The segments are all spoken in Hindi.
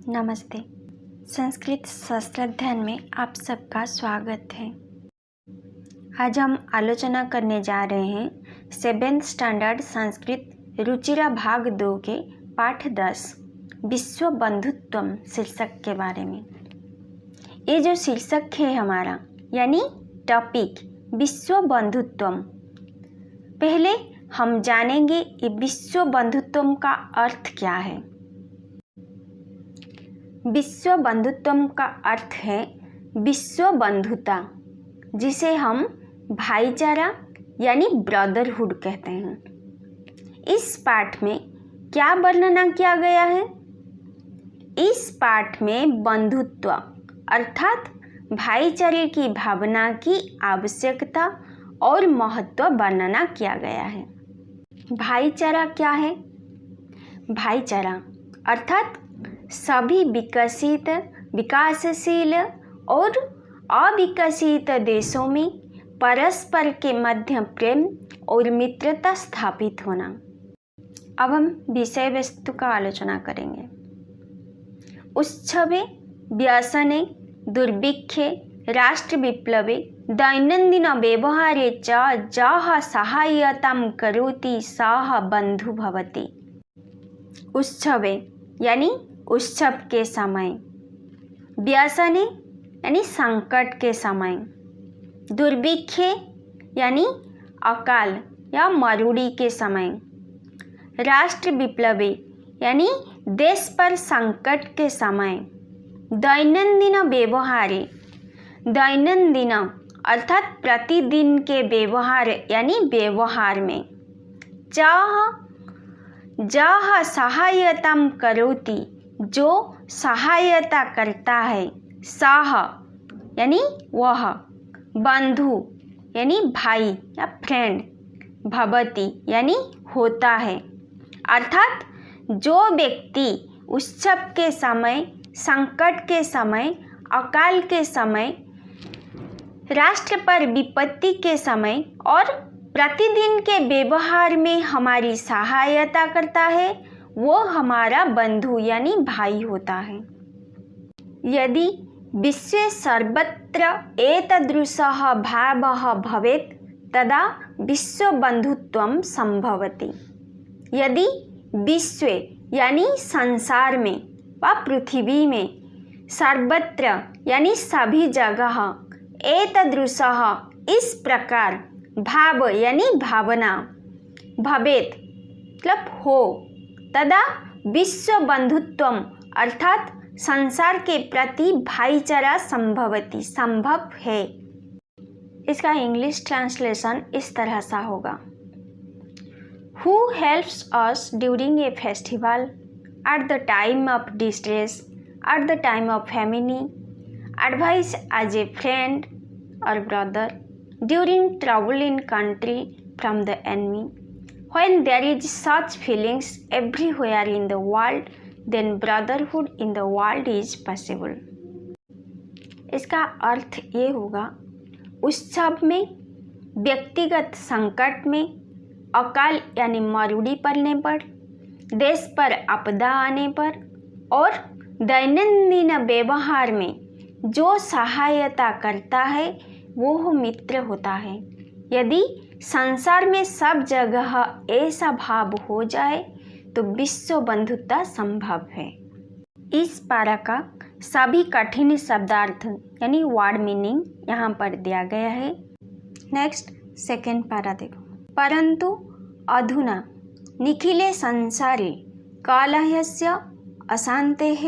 नमस्ते। संस्कृत शास्त्राध्ययन में आप सबका स्वागत है। आज हम आलोचना करने जा रहे हैं 7th स्टैंडर्ड संस्कृत रुचिरा भाग 2 के पाठ 10 विश्व बंधुत्वम शीर्षक के बारे में। ये जो शीर्षक है हमारा यानी टॉपिक विश्व बंधुत्वम, पहले हम जानेंगे ये विश्व बंधुत्वम का अर्थ क्या है। विश्व बंधुत्वम का अर्थ है विश्व बंधुता, जिसे हम भाईचारा यानी ब्रदरहुड कहते हैं। इस पाठ में क्या वर्णना किया गया है? इस पाठ में बंधुत्व अर्थात भाईचारे की भावना की आवश्यकता और महत्व वर्णना किया गया है। भाईचारा क्या है? भाईचारा अर्थात सभी विकसित, विकासशील और अविकसित देशों में परस्पर के मध्य प्रेम और मित्रता स्थापित होना। अब हम विषय वस्तु का आलोचना करेंगे। उत्सवे, व्यसने, दुर्भिक्षे, राष्ट्र विप्लवे, दैनंदिन व्यवहारे च जः सहायतां करोति सः बंधु भवति। उत्सवे यानी उत्सव के समय, व्यसने यानी संकट के समय, दुर्भिक्षे यानी अकाल या मरुड़ी के समय, राष्ट्र विप्लवे यानी देश पर संकट के समय, दैनंदिन व्यवहारे, दैनंदिन अर्थात प्रतिदिन के व्यवहार यानी व्यवहार में, जह सहायतां करोति जो सहायता करता है, सह यानी वह, बंधु यानी भाई या फ्रेंड, भवति यानी होता है। अर्थात जो व्यक्ति उत्सव के समय, संकट के समय, अकाल के समय, राष्ट्र पर विपत्ति के समय और प्रतिदिन के व्यवहार में हमारी सहायता करता है, वो हमारा बंधु यानी भाई होता है। यदि विश्वे सर्वत्र एतादृशः भावः भवेत् तदा विश्व बंधुत्वं संभवति। यदि विश्व यानी संसार में व पृथ्वी में, सर्वत्र यानी सभी जगह, एतादृशः इस प्रकार, भाव यानी भावना, भवेत् मतलब हो, तदा विश्व बंधुत्वम अर्थात संसार के प्रति भाईचारा संभवति संभव है। इसका इंग्लिश ट्रांसलेशन इस तरह सा होगा। Who helps us during a festival, at the time of distress, at the time of famine, advice as a friend or brother, during trouble in country from the enemy. When there is such feelings everywhere in the world, then brotherhood in the world is possible. इसका अर्थ ये होगा, उत्सव में, व्यक्तिगत संकट में, अकाल यानी मरुड़ी पड़ने पर, देश पर आपदा आने पर और दैनंदिन व्यवहार में जो सहायता करता है वो मित्र होता है। यदि संसार में सब जगह ऐसा भाव हो जाए तो विश्व बंधुता संभव है। इस पारा का सभी कठिन शब्दार्थ यानी वर्ड मीनिंग यहाँ पर दिया गया है। नेक्स्ट सेकेंड पारा देखो। परंतु अधुना निखिले संसारे कलहस्य अशान्तेः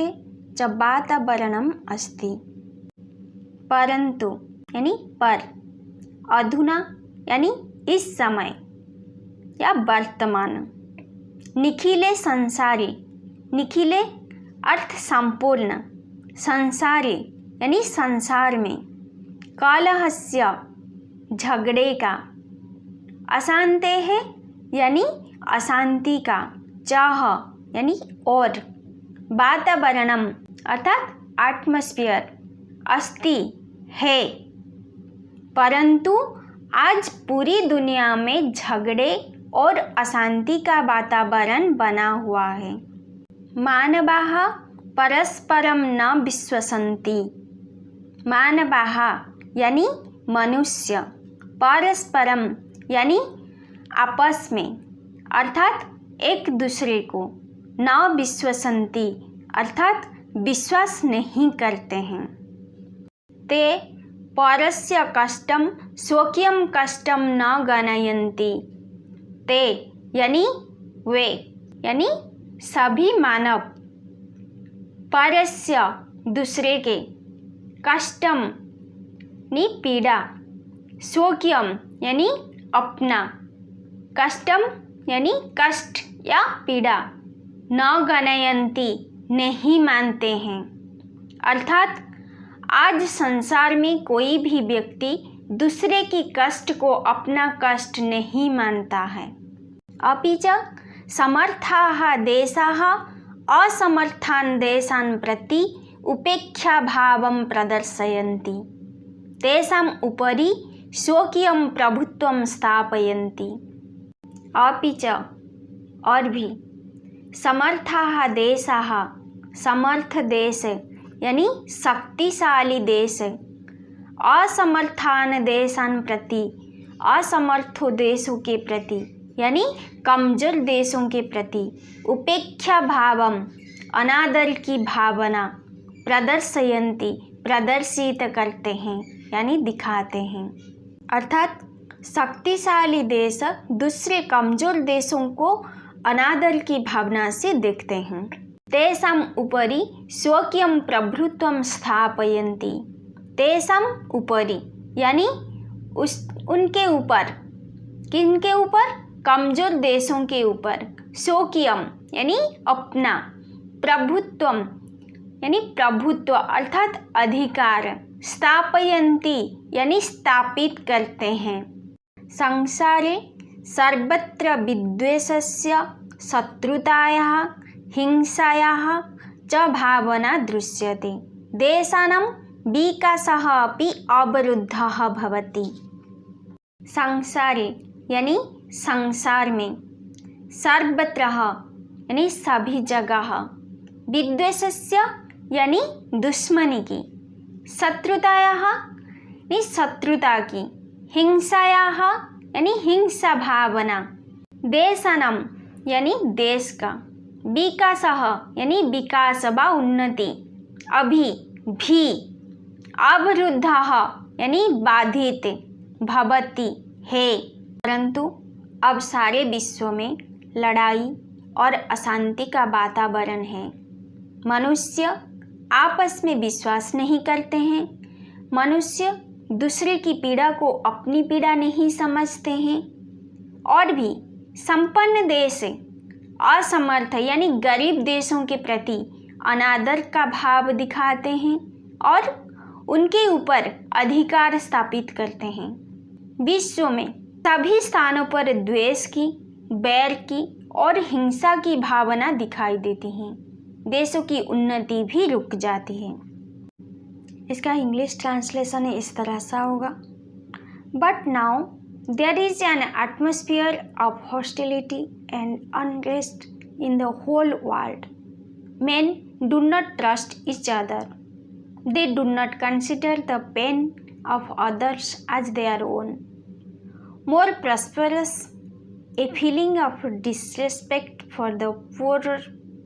च वातावरणम् अस्ति। परंतु यानी पर, अधुना यानी इस समय या वर्तमान, निखिले संसारे, निखिले अर्थ संपूर्ण, संसारे यानी संसार में, कलहस्य झगड़े का, अशान्तेः यानी अशांति का, चाह यानी और, वातावरणम अर्थात एटमॉस्फेयर, अस्ति है। परंतु आज पूरी दुनिया में झगड़े और अशांति का वातावरण बना हुआ है। मानवाः परस्परम न विश्वसन्ति। मानवाः यानी मनुष्य, परस्परम यानी आपस में अर्थात एक दूसरे को, न विश्वसन्ति अर्थात विश्वास नहीं करते हैं। ते परस्य कष्टम स्वकीयं कष्टम न गणयन्ति। ते यानी वे यानी सभी मानव, परस्य दूसरे के, कष्टम यानी पीड़ा, स्वकीयम यानी अपना, कष्टम यानी कष्ट या पीड़ा, न गणयन्ति नहीं मानते हैं। अर्थात आज संसार में कोई भी व्यक्ति दूसरे की कष्ट को अपना कष्ट नहीं मानता है। अपि च समर्थाः देशाः असमर्थान् देशान् प्रति उपेक्षाभावं प्रदर्शयन्ति। तेषाम् उपरि स्वकीयं प्रभुत्वं स्थापयन्ति। अपि च और भी समर्थाः देशाः, समर्थ देश यानी शक्तिशाली देश, असमर्थान देशान प्रति, असमर्थो देशों के प्रति यानी कमजोर देशों के प्रति, उपेक्षा भावम अनादर की भावना, प्रदर्शयन्ति प्रदर्शित करते हैं यानी दिखाते हैं। अर्थात शक्तिशाली देश दूसरे कमजोर देशों को अनादर की भावना से देखते हैं। तेषाम् उपरि स्वकीयं प्रभुत्वं स्थापयन्ति। तेषाम् उपरि यानी उनके ऊपर, किनके ऊपर? कमजोर देशों के ऊपर, स्वकीयम यानी अपना, प्रभुत्वम यानी प्रभुत्व अर्थात अधिकार, स्थापयन्ति यानी स्थापित करते हैं। संसारे सर्वत्र विद्वेषस्य, शत्रुतायाः, हिंसायाः च भावना दृश्यते। देशानां विकासः अपि अवरुद्धः भवति। संसारे यानी संसार में, सर्वत्र यानी सभी जगह, विद्वेषस्य यानी दुश्मनी की, शत्रुतायाः यानी शत्रुता की, हिंसायाः यानी हिंसा भावना, देशानां यानी देश का, विकासः यानी विकास व उन्नति, अभी भी, अवरुद्धः यानी बाधित, भवति है। परंतु अब सारे विश्व में लड़ाई और अशांति का वातावरण है। मनुष्य आपस में विश्वास नहीं करते हैं। मनुष्य दूसरे की पीड़ा को अपनी पीड़ा नहीं समझते हैं। और भी संपन्न देश असमर्थ यानी गरीब देशों के प्रति अनादर का भाव दिखाते हैं और उनके ऊपर अधिकार स्थापित करते हैं। विश्व में सभी स्थानों पर द्वेष की, बैर की और हिंसा की भावना दिखाई देती है। देशों की उन्नति भी रुक जाती है। इसका इंग्लिश ट्रांसलेशन इस तरह सा होगा, but now there is an atmosphere of hostility and unrest in the whole world. Men do not trust each other. They do not consider the pain of others as their own. More prosperous, a feeling of disrespect for the poorer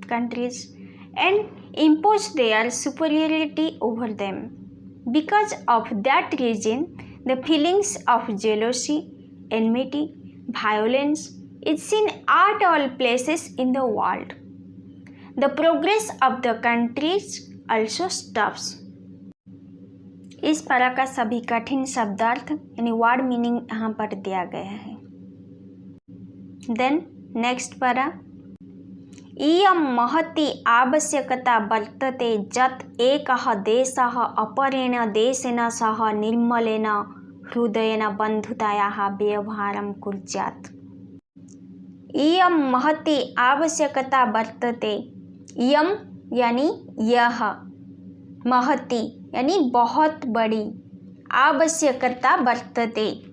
countries and impose their superiority over them. Because of that reason, the feelings of jealousy, enmity, violence is seen at all places in the world. The progress of the countries also stops. इस पारा का सभी कठिन शब्दार्थ यानी वर्ड मीनिंग यहाँ पर दिया गया है। देन नेक्स्ट पारा, इयं महती आवश्यकता वर्तते यत् एकः देशः अपरेण देशेन सह निर्मलेन हृदयेन बन्धुतायाः व्यवहारं कुर्यात्। इयं महती आवश्यकता वर्तते। इयं यानी यह, महती यानी बहुत बड़ी, आवश्यकता वर्तते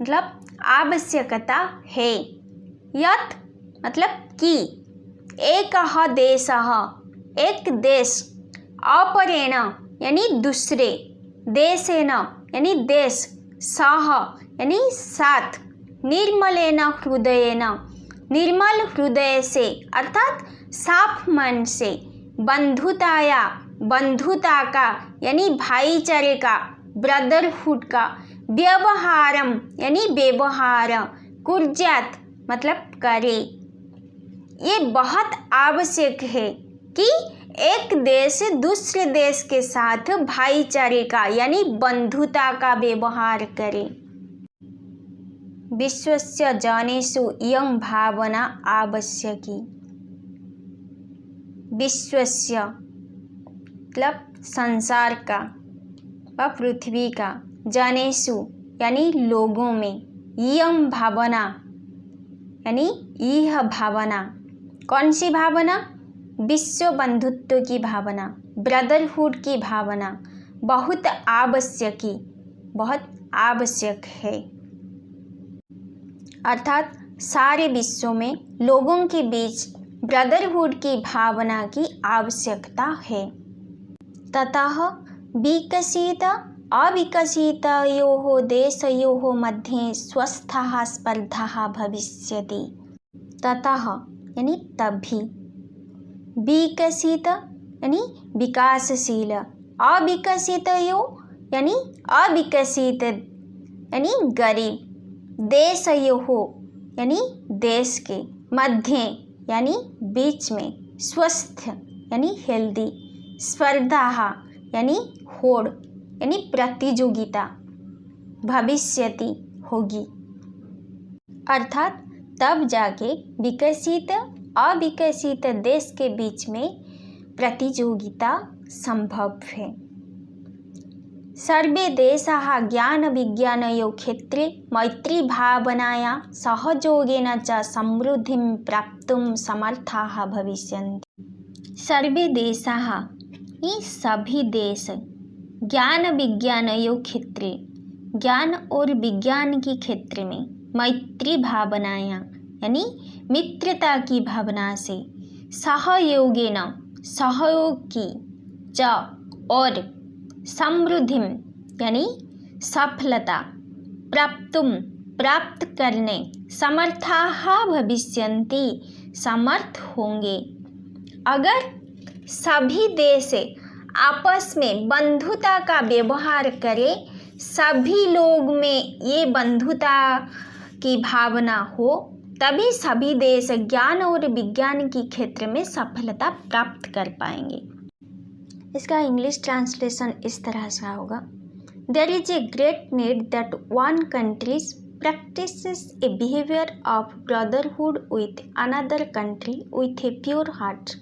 मतलब आवश्यकता है, यत् मतलब कि, एकः देशः एक देश अपरेण यानी दूसरे, देशेन यानी देश, सह यानी साथ, निर्मलेन हृदयेन निर्मल हृदय से अर्थात साफ मन से, बंधुताया बंधुता का यानी भाईचारे का, ब्रदरहुड का, व्यवहारम यानी व्यवहार, कुर्जात मतलब करे। ये बहुत आवश्यक है कि एक देश दूसरे देश के साथ भाईचारे का यानी बंधुता का व्यवहार करे। विश्वस्य जनेषु इयं भावना आवश्यकी। विश्वस्य मतलब संसार का व पृथ्वी का, जनेषु यानी लोगों में, इयं भावना यानी यह भावना, कौन सी भावना? विश्व बंधुत्व की भावना, ब्रदरहुड की भावना बहुत आवश्यकी, बहुत आवश्यक है। अर्थात सारे विश्व में लोगों के बीच ब्रदरहुड की भावना की आवश्यकता है। ततः विकसित अविकसितयोः देशयोः मध्ये स्वस्थः स्पर्धा भविष्यति। ततः यानी तभी, विकसित यानी विकासशील, अविकसितयोः यानी अविकसित यानी गरीब, देशयोः यानी देश के, मध्य यानी बीच में, स्वस्थ यानी हेल्दी, स्पर्धा यानी होड़ यानी प्रतियोगिता, भविष्यति होगी। अर्थात तब जाके विकसित अविकसित देश के बीच में प्रतियोगिता संभव है। सर्वे देशाः ज्ञान विज्ञानयोः क्षेत्रे मैत्री भावनाया सहयोगेन च समृद्धिं प्राप्तुं समर्थाः भविष्यन्ति। सर्वे देशाः ये सभी देश, ज्ञान विज्ञानयोः क्षेत्रे ज्ञान और विज्ञान के क्षेत्र में, मैत्री भावनाया यानी मित्रता की भावना से, सहयोगेन सहयोग की, च और समृद्धि यानी सफलता, प्राप्तुम प्राप्त करने, समर्थाः भविष्यन्ति समर्थ होंगे। अगर सभी देश आपस में बंधुता का व्यवहार करें, सभी लोग में ये बंधुता की भावना हो, तभी सभी देश ज्ञान और विज्ञान के क्षेत्र में सफलता प्राप्त कर पाएंगे। इसका इंग्लिश ट्रांसलेशन इस तरह से होगा, there is a great need that one countries practices a behavior of brotherhood with another country with a pure heart.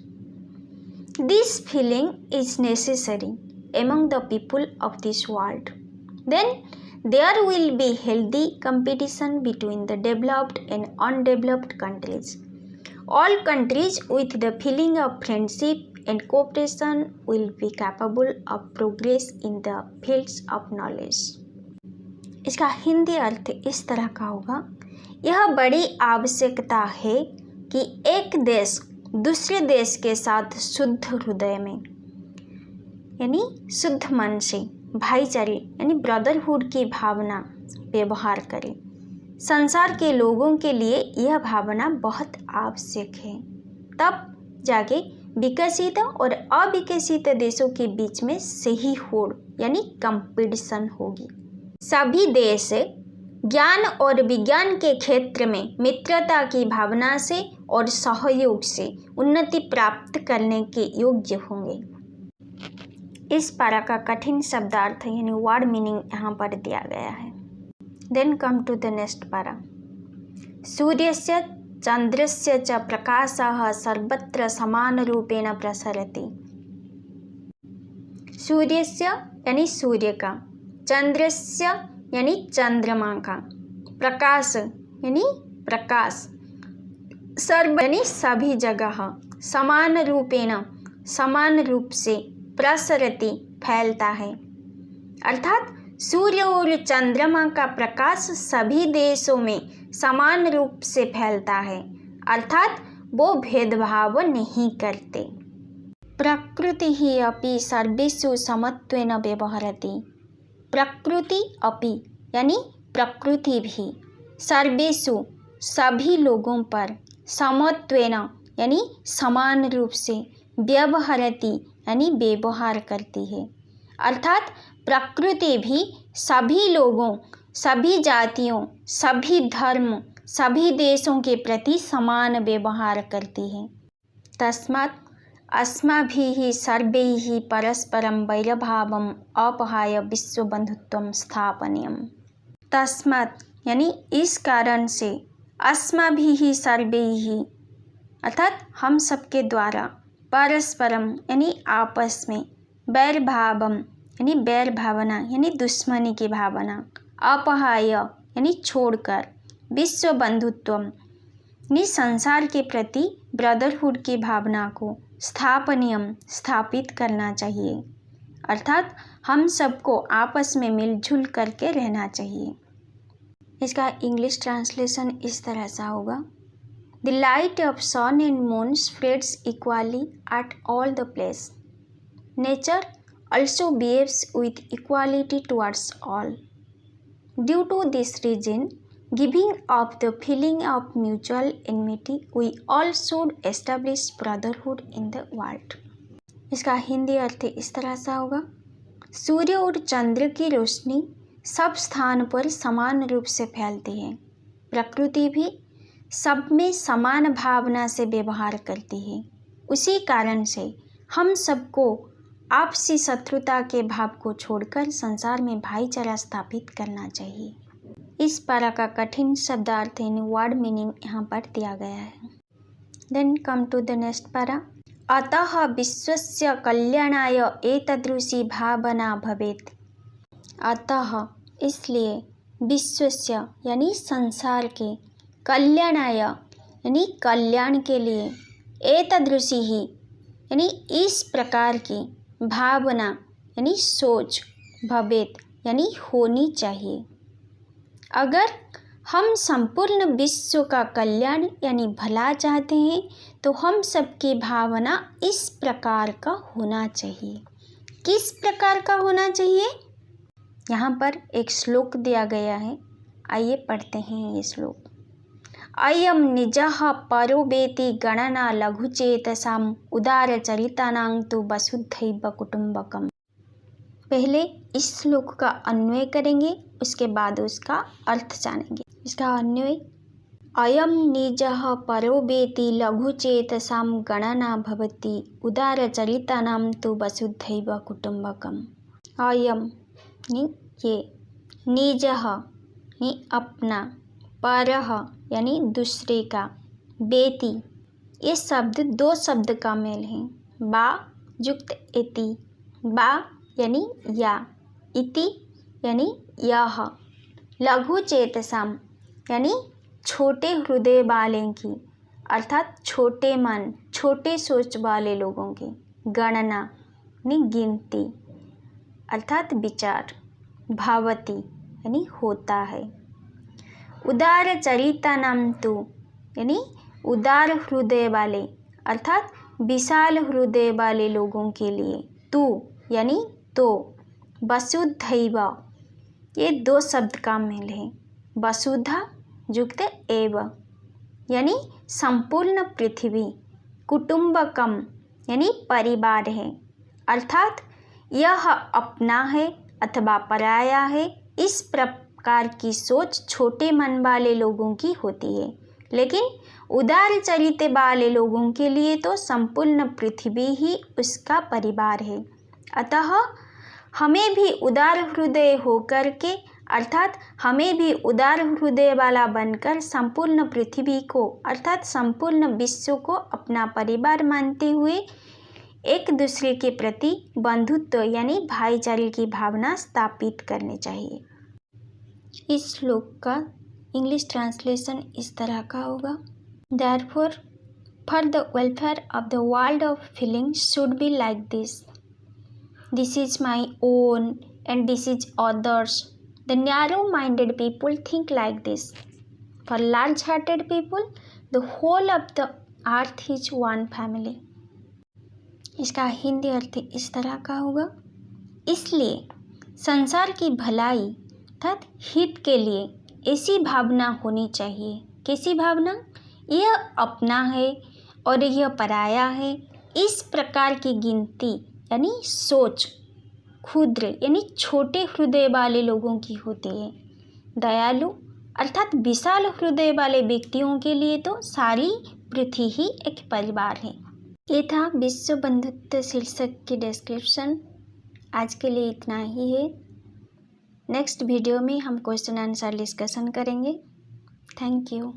This feeling is necessary among the people of this world. Then there will be healthy competition between the developed and undeveloped countries. All countries with the feeling of friendship and cooperation will be capable of progress in the fields of knowledge. इसका हिंदी अर्थ इस तरह का होगा, यह बड़ी आवश्यकता है कि एक देश दूसरे देश के साथ शुद्ध हृदय में यानी शुद्ध मन से भाईचारे यानी ब्रदरहुड की भावना व्यवहार करे। संसार के लोगों के लिए यह भावना बहुत आवश्यक है। तब जाके विकसित और अविकसित देशों के बीच में सही होड़ यानी कंपटीशन होगी। सभी देश ज्ञान और विज्ञान के क्षेत्र में मित्रता की भावना से और सहयोग से उन्नति प्राप्त करने के योग्य होंगे। इस पारा का कठिन शब्दार्थ यानी वर्ड मीनिंग यहाँ पर दिया गया है। Then come to the next para. सूर्यस्य चंद्रस्य च प्रकाशः सर्वत्र समानरूपेण प्रसरति। सूर्यस्य यानी सूर्य का, चंद्रस्य यानी चंद्रमा का, प्रकाश यानी प्रकाश, सर्व यानी सभी जगह, समान रूपेण समान रूप से, प्रसरति फैलता है। अर्थात सूर्य और चंद्रमा का प्रकाश सभी देशों में समान रूप से फैलता है, अर्थात वो भेदभाव नहीं करते। प्रकृतिः अपि सर्वेषु समत्वेन व्यवहरति। प्रकृति अपि यानी प्रकृति भी सर्वेषु सभी लोगों पर समत्वेन यानी समान रूप से व्यवहरति यानी व्यवहार करती है। अर्थात प्रकृति भी सभी लोगों, सभी जातियों, सभी धर्म, सभी देशों के प्रति समान व्यवहार करती है। तस्मात् अस्माभिः सर्वैः परस्परं वैरभावम् अपहाय विश्वबन्धुत्वं स्थापनीयम्। तस्मात् यानी इस कारण से, अस्माभिः सर्वैः अर्थात हम सबके द्वारा, परस्परम यानी आपस में, वैरभावम यानी वैर भावना यानी दुश्मनी की भावना, अपहाय यानी छोड़कर, विश्व बंधुत्वम यानी संसार के प्रति ब्रदरहुड की भावना को स्थापनीयम स्थापित करना चाहिए। अर्थात हम सबको आपस में मिलजुल करके रहना चाहिए। इसका इंग्लिश ट्रांसलेशन इस तरह सा होगा। The light of sun and moon spreads equally at all the place. Nature also behaves with equality towards all. Due to this reason, giving up the feeling of mutual enmity, we all should establish brotherhood in the world. इसका हिंदी अर्थ इस तरह सा होगा। सूर्य और चंद्र की रोशनी सब स्थान पर समान रूप से फैलती है। प्रकृति भी सब में समान भावना से व्यवहार करती है। उसी कारण से हम सबको आपसी शत्रुता के भाव को छोड़कर संसार में भाईचारा स्थापित करना चाहिए। इस पारा का कठिन शब्दार्थ यानी वर्ड मीनिंग यहाँ पर दिया गया है। Then come to the next para. अतः विश्वस्य कल्याणाय एतादृशी भावना भवेत्। अतः इसलिए विश्वस्य यानी संसार के, कल्याणाय यानी कल्याण के लिए, एतादृशी ही यानी इस प्रकार की, भावना यानी सोच, भवेत यानी होनी चाहिए। अगर हम संपूर्ण विश्व का कल्याण यानी भला चाहते हैं तो हम सबकी भावना इस प्रकार का होना चाहिए। किस प्रकार का होना चाहिए? यहाँ पर एक श्लोक दिया गया है, आइए पढ़ते हैं ये श्लोक। अयम निजः परो वेति गणना लघुचेतसाम उदारचरितानां तु वसुधैव कुटुम्बकम्। पहले इस श्लोक का अन्वय करेंगे, उसके बाद उसका अर्थ जानेंगे। इसका अन्वय। अयम निजः परो वेति लघुचेतसां गणना भवति उदारचरितानां तु वसुधैव कुटुम्बकम्। अयम ये, निजः अपना, परः यानी दूसरे का, बेति ये शब्द दो शब्द का मेल है। बा युक्त इति, बा यानी या, इति यानी यह, लघु चेतसाम यानी छोटे हृदय वाले की, अर्थात छोटे मन, छोटे सोच वाले लोगों की, गणना यानी गिनती अर्थात विचार, भवति यानी होता है, उदार चरिता नाम तु यानी उदार हृदय वाले अर्थात विशाल हृदय वाले लोगों के लिए, तु यानी तो, वसुधैव ये दो शब्द का मेल है। वसुधा युक्त एव यानी संपूर्ण पृथ्वी, कुटुम्बकम यानी परिवार है, अर्थात यह अपना है अथवा पराया है। इस प्रकार की सोच छोटे मन वाले लोगों की होती है, लेकिन उदार चरित्र वाले लोगों के लिए तो संपूर्ण पृथ्वी ही उसका परिवार है। अतः हमें भी उदार हृदय होकर के, अर्थात हमें भी उदार हृदय वाला बनकर संपूर्ण पृथ्वी को अर्थात संपूर्ण विश्व को अपना परिवार मानते हुए एक दूसरे के प्रति बंधुत्व यानी भाईचारे की भावना स्थापित करनी चाहिए। इस श्लोक का इंग्लिश ट्रांसलेशन इस तरह का होगा। Therefore, for the welfare of the world of feeling should be like this. This is my own and this is others. The narrow-minded people think like this. For large-hearted people, the whole of the earth is one family. इसका हिंदी अर्थ इस तरह का होगा, इसलिए संसार की भलाई अर्थात हित के लिए ऐसी भावना होनी चाहिए। कैसी भावना? यह अपना है और यह पराया है, इस प्रकार की गिनती यानी सोच क्षुद्र यानी छोटे हृदय वाले लोगों की होती है। दयालु अर्थात विशाल हृदय वाले व्यक्तियों के लिए तो सारी पृथ्वी ही एक परिवार है। ये था विश्व बंधुत्व शीर्षक की डिस्क्रिप्शन। आज के लिए इतना ही है। नेक्स्ट वीडियो में हम क्वेश्चन आंसर डिस्कशन करेंगे। Thank you.